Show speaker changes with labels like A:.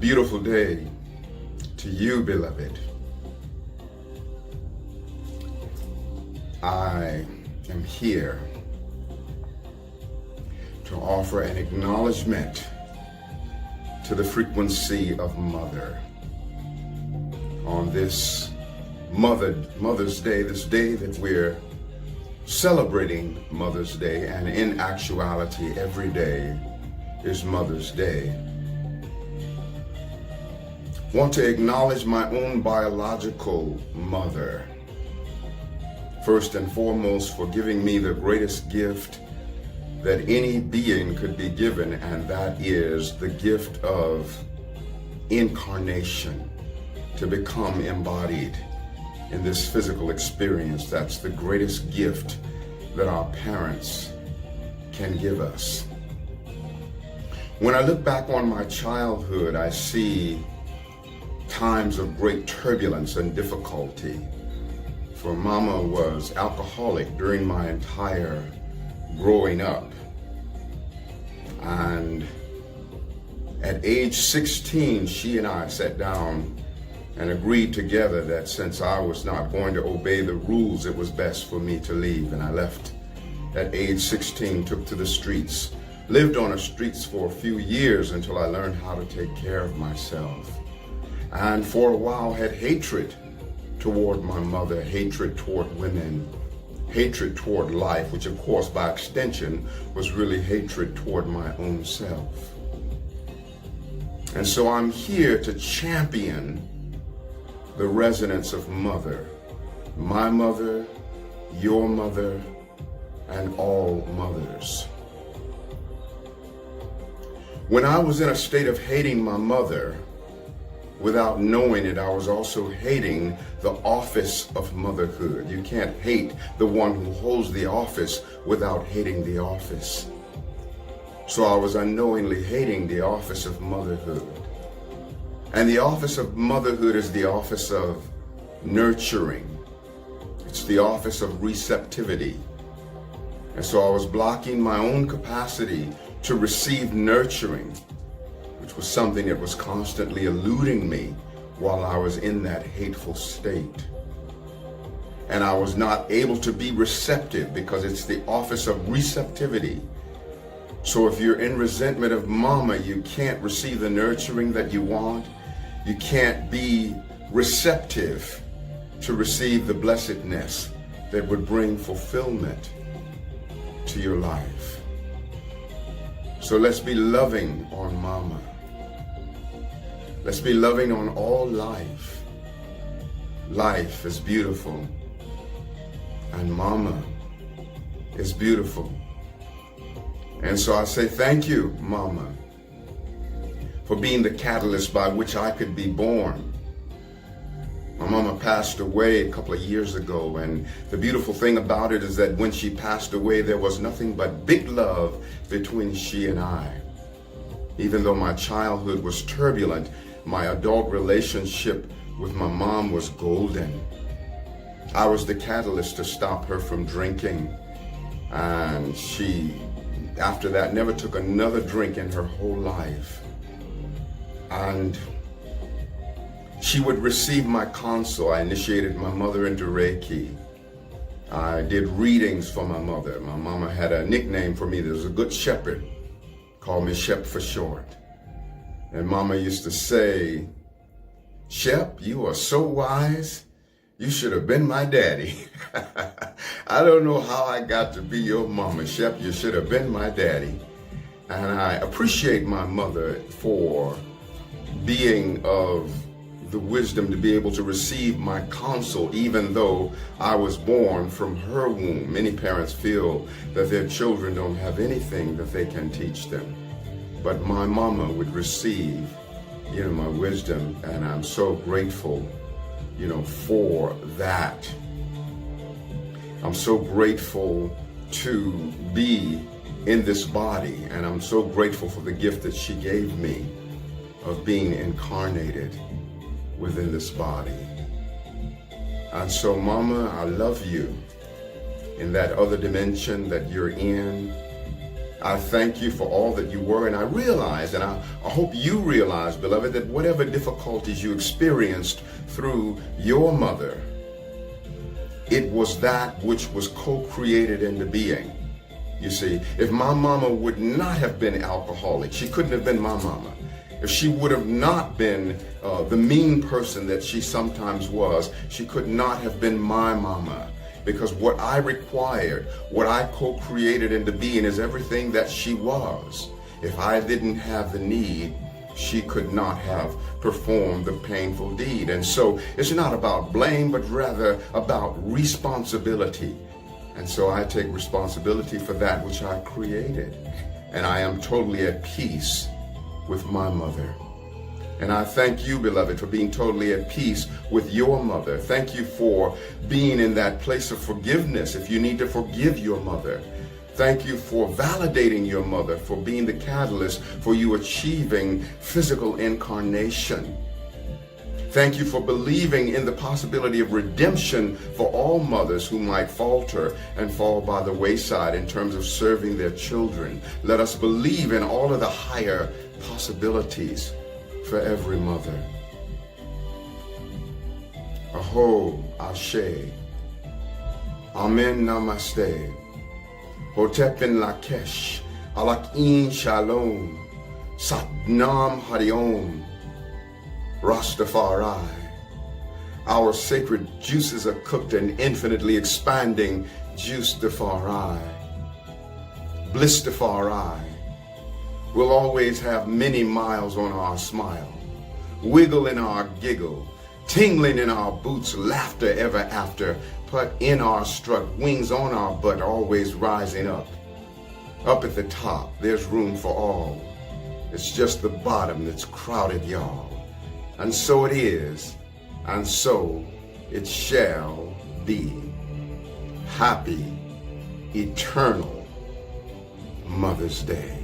A: beautiful day to you, beloved. I am here to offer an acknowledgement to the frequency of Mother on this Mother's Day, this day that we're celebrating Mother's Day, and in actuality, every day is Mother's Day. Want to acknowledge my own biological mother, first and foremost, for giving me the greatest gift that any being could be given, and that is the gift of incarnation, to become embodied in this physical experience. That's the greatest gift that our parents can give us. When I look back on my childhood, I see times of great turbulence and difficulty. For Mama was alcoholic during my entire growing up. And at age 16, she and I sat down and agreed together that since I was not going to obey the rules, it was best for me to leave. And I left at age 16, took to the streets, lived on the streets for a few years until I learned how to take care of myself. And for a while had hatred toward my mother, hatred toward women, hatred toward life, which of course by extension was really hatred toward my own self. And so I'm here to champion the resonance of Mother, my mother, your mother, and all mothers. When I was in a state of hating my mother, without knowing it, I was also hating the office of motherhood. You can't hate the one who holds the office without hating the office. So I was unknowingly hating the office of motherhood. And the office of motherhood is the office of nurturing. It's the office of receptivity. And so I was blocking my own capacity to receive nurturing, which was something that was constantly eluding me while I was in that hateful state. And I was not able to be receptive because it's the office of receptivity. So if you're in resentment of Mama, you can't receive the nurturing that you want. You can't be receptive to receive the blessedness that would bring fulfillment to your life. So let's be loving on Mama. Let's be loving on all life. Life is beautiful, and Mama is beautiful. And so I say thank you, Mama, for being the catalyst by which I could be born. My mama passed away a couple of years ago, and the beautiful thing about it is that when she passed away, there was nothing but big love between she and I. Even though my childhood was turbulent, my adult relationship with my mom was golden. I was the catalyst to stop her from drinking, and she, after that, never took another drink in her whole life. And she would receive my counsel. I initiated my mother into Reiki. I did readings for my mother. My mama had a nickname for me. There was a good shepherd, called me Shep for short. And Mama used to say, "Shep, you are so wise, you should have been my daddy." I don't know how I got to be your mama, Shep. You should have been my daddy. And I appreciate my mother for being of the wisdom to be able to receive my counsel, even though I was born from her womb. Many parents feel that their children don't have anything that they can teach them. But my mama would receive, my wisdom, and I'm so grateful, for that. I'm so grateful to be in this body, and I'm so grateful for the gift that she gave me of being incarnated within this body. And so, Mama, I love you in that other dimension that you're in. I thank you for all that you were, and I realize, and I hope you realize, beloved, that whatever difficulties you experienced through your mother, it was that which was co-created into being. You see, if my mama would not have been alcoholic, she couldn't have been my mama. If she would have not been the mean person that she sometimes was, she could not have been my mama. Because what I required, what I co-created into being is everything that she was. If I didn't have the need, she could not have performed the painful deed. And so it's not about blame, but rather about responsibility. And so I take responsibility for that which I created. And I am totally at peace with my mother. And I thank you, beloved, for being totally at peace with your mother. Thank you for being in that place of forgiveness if you need to forgive your mother. Thank you for validating your mother, for being the catalyst for you achieving physical incarnation. Thank you for believing in the possibility of redemption for all mothers who might falter and fall by the wayside in terms of serving their children. Let us believe in all of the higher possibilities for every mother. Aho, Ashe. Amen, Namaste. Hotepin Lakesh, Alakin Shalom, Satnam Hariom, Rastafari. Our sacred juices are cooked and infinitely expanding Juicefari, Blissfari. We'll always have many miles on our smile, wiggle in our giggle, tingling in our boots, laughter ever after, put in our strut, wings on our butt, always rising up. Up at the top, there's room for all. It's just the bottom that's crowded, y'all. And so it is, and so it shall be. Happy, eternal Mother's Day.